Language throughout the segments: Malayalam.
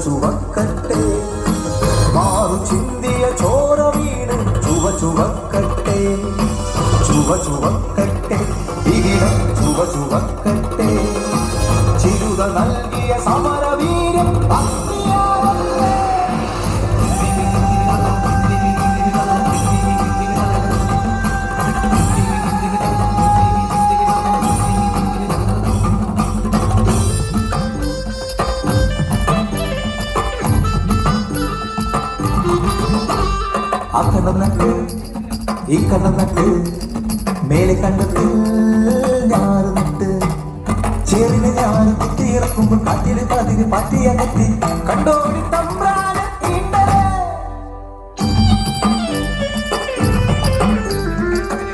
ചുവക്കട്ടെ മാറു ചിന്തിയ ചോര വീണ് ചുവക്കട്ടെ ചുവക്കട്ടെ ഇകിടം ചുവക്കട്ടെ ചിരുത നൽകിയ സമരവീരം ആ കണ്ടം നട്ട് ഈ കണ്ടം നട്ട് മേലെ കണ്ടത്തിൽ ഞാറ് നട്ട് ചേറിന് ഞാറ് കുത്തി ഇറക്കുമ്പോൾ കാറ്റിന് പതിന് പറ്റിയകത്തി കണ്ടോടി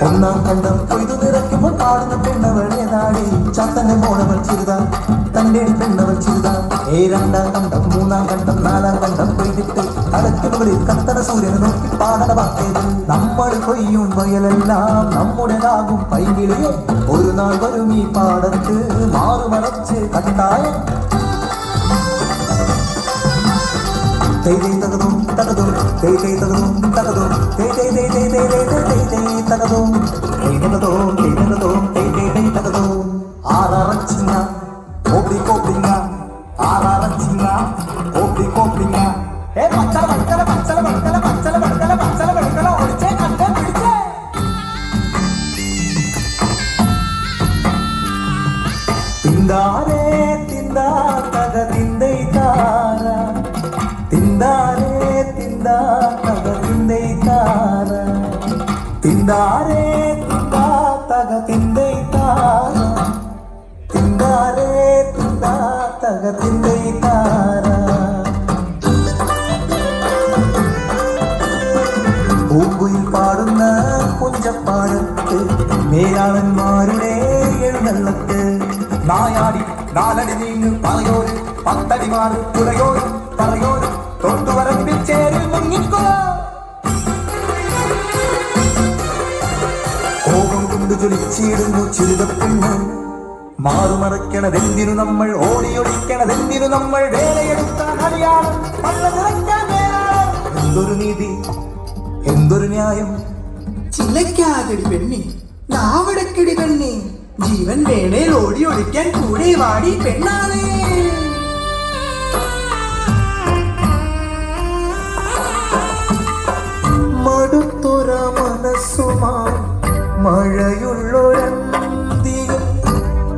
ഒന്നാം കണ്ടം കൊയ്തു നിറയ്ക്കുമ്പോൾ പാടുന്ന പെണ്ണവളെ നാടി ചത്തന്റെ മോളവൾ ചെറുതാ തന്റെ പെണ്ണവൾ ചെറുതാ രണ്ടാം കണ്ടം മൂന്നാം കണ്ടം നാലാം കണ്ടം കൊയ്തിട്ട് അടയ്ക്കുന്നവരിൽ കത്തട സൂര്യനെ നോക്കി പാടണ വാക്കേത് നമ്മൾ കൊയ്യും വയലെല്ലാം നമ്മുടേതാകും പൈകിളിയോ ഒരു നാൾ വരും ഈ പാടത്ത് മാറുമറച്ച് കണ്ടായം തകതും തകതും തകതും തകതും തകതും തകതും ആറച്ചിങ്ങ കോപ്പി കോപ്പിങ്ങ ആറച്ചിങ്ങ കോപ്പി കോപ്പിങ്ങ പച്ചല പച്ചല പച്ചല പച്ചല പച്ചല പച്ചല പച്ചല പച്ചല ഒളിച്ചേ കണ്ടേ പിടിച്ചേ തിന്താരേ തിന്താ തക തിന്തൈ താര തിന്താരേ തിന്താ തക തിന്തൈ താര തിന്താരേ തിന്താ തക തിന്തൈ താര തിന്താരേ തിന്താ തക തിന്തൈ താര പൂങ്കുയിൽ പാടുന്ന കുഞ്ചപ്പാടത്ത് മേലാളന്മാരുടെ എഴുന്നള്ളത്ത് നായാടി നാലടി നീങ്ങ് പറയോര് പത്തടിമാറ് പുറയോര് പറയോര് തൊട്ടുവരമ്പിൽ ചേരിൽ മുങ്ങിക്കോ കോപം കൊണ്ട് ജ്വലിച്ചിടുന്നു ചിരുതപ്പെണ്ണ് മാറുമറയ്ക്കണതെന്തിനു നമ്മൾ ഓടിയൊടിക്കണതെന്തിനു നമ്മൾ വേലയെടുക്കാൻ അറിയാനും എന്തൊരു നീതി എന്തൊരു ന്യായം ചിലക്കാകടി പെണ്ണി നാവടക്കടി പെണ്ണി ജീവൻ വേളയിൽ ഓടി ഒളിക്കാൻ കൂടെ വാടി പെണ്ണാണേ മടുത്തൊര മനസ്സുമാ മഴയുള്ളൊരന്തിയും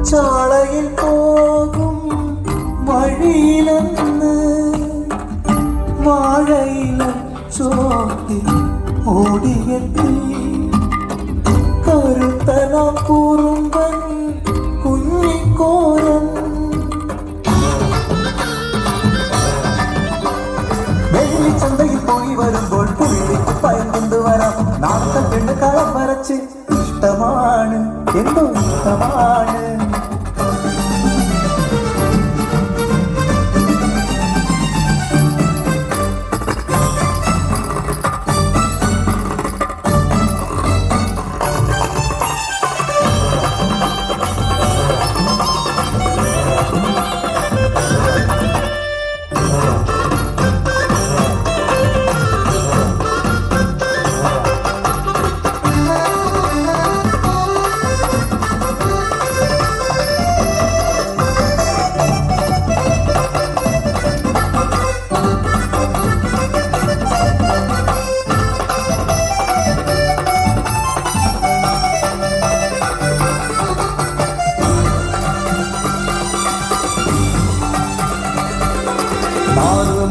ചാളയിൽ പോകും വഴിയിലെന്ന് വാഴയില ചോട്ടി ഓടിയെത്തി കരുത്തന കുറുമ്പൻ കുഞ്ഞിക്കോരൻ വെള്ളിച്ചന്തയിൽ പോയി വരുമ്പോൾ പുള്ളിക്ക് പയം കൊണ്ടുവരാം നാളത്തെ പെണ്ണ് കളം വരച്ച് ഇഷ്ടമാണ് എന്തോ ഇഷ്ടമാണ്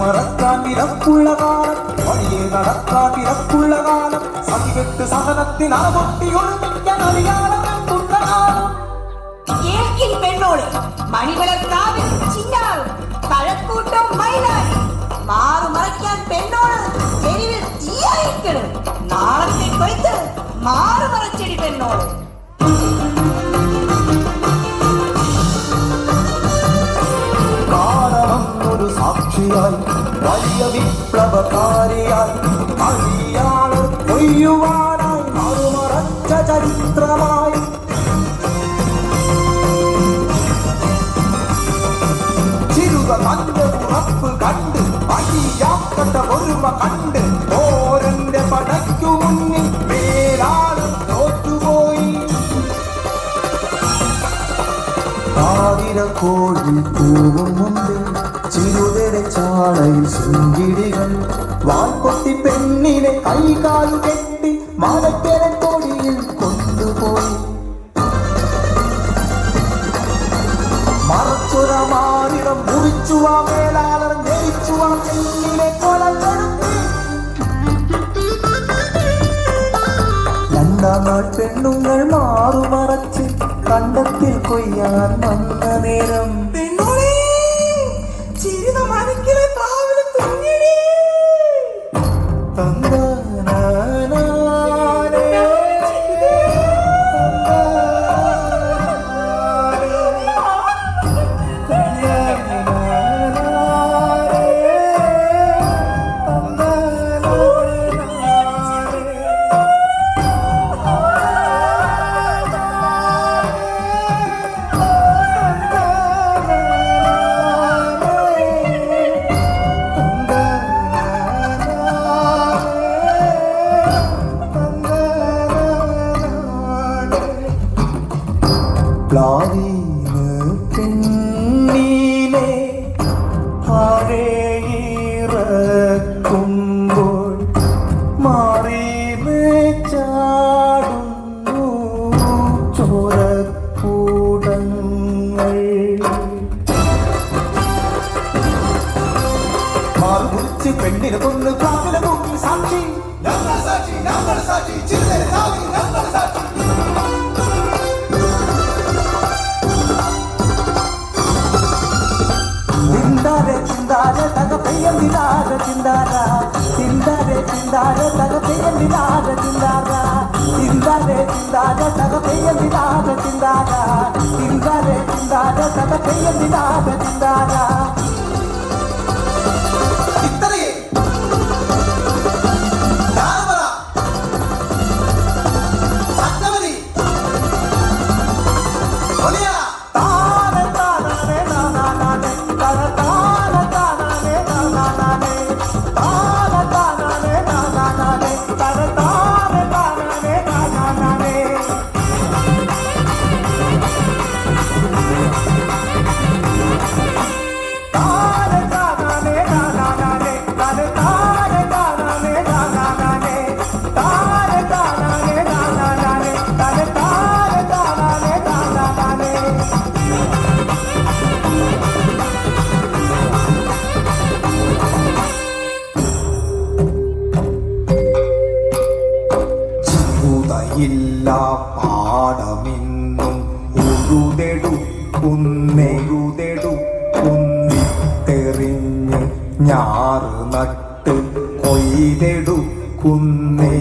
മറക്കാൻ വിലക്കുള്ള കാലം വഴിയെ നടക്കാൻ വിലക്കുള്ള കാലം സതികെട്ട് സഹനത്തിൽ അറപൊട്ടി ഒളിപ്പിക്കാൻ അറിയാളം പെണ്ണോട് മണിവളർക്കാവിൽ ചിന്നാറും കഴക്കൂട്ടം മൈലായി മാറു മറയ്ക്കാൻ പെണ്ണോട് തെരുവിൽ തീയായിക്കണം നാളത്തെ കൊയ്ത്ത് മാറുമറച്ചെടി പെണ്ണോട്. കാലമൊന്നൊരു സാക്ഷിയായി വലിയ വിപ്ലവകാരിയായി അഴിയാള് കൊയ്യുവാനായി മറുമറച്ച ചരിത്രമായി ചിരുത തന്റെ ഉറപ്പ് കണ്ട് അഴിയാക്കട്ട ഒരുമ കണ്ട് ഓരന്റെ പടയ്ക്കു മുന്നിൽ വേലാള് തോറ്റുപോയി. ആതിരക്കോഴിൽ പൂവും മുമ്പേ ചിരുതരെ ചാളയിൽ ശൃംഗിടികൾ വാൾപൊട്ടി പെണ്ണിനെ കൈകാലു കെട്ടി മാലക്കര കൊടിയിൽ കൊണ്ടുപോയി. മറച്ചൊര മാറിടം മുറിച്ചുവാ മേലാളർ ജയിച്ചുവാ പെണ്ണിനെ കൊലപ്പെടുത്തി. രണ്ടാം നാൾ പെണ്ണുങ്ങൾ മാറുമറച്ച് കണ്ടത്തിൽ കൊയ്യാൻ വന്ന നേരം പെണ്ണോളെ ചിരിത മനക്കിലെ പ്രാവിലും തുങ്ങിടി. തന്നാനാനേ, പ്ലാവീന് പെണ്ണീനെ ആരെയിറക്കുമ്പോൾ മാറിന് ചാടുന്നു ചോരക്കൂടങ്ങൾ. മാറുമുറിച്ച് പെണ്ണിന് കൊന്ന് പ്രാവിലെ നോക്കി സാക്ഷി തിന്താരെ തിന്താരെ തക പെയ്യന്തിനാര തിന്താര തിന്താരെ തിന്താരെ തക പെയ്യന്തിനാര തിന്താര തിന്താരെ തിന്താരെ തക പെയ്യന്തിനാര തിന്താര തിന്താരെ തിന്താരെ തക പെയ്യന്തിനാര തിന്താര. ഇല്ല പാടമിന്നും ഉഴുതെടുക്കുന്നെഴുതെടുക്കുന്നിത്തെറിഞ്ഞ് ഞാറ് നട്ട് കൊയ്തെടുക്കുന്നേ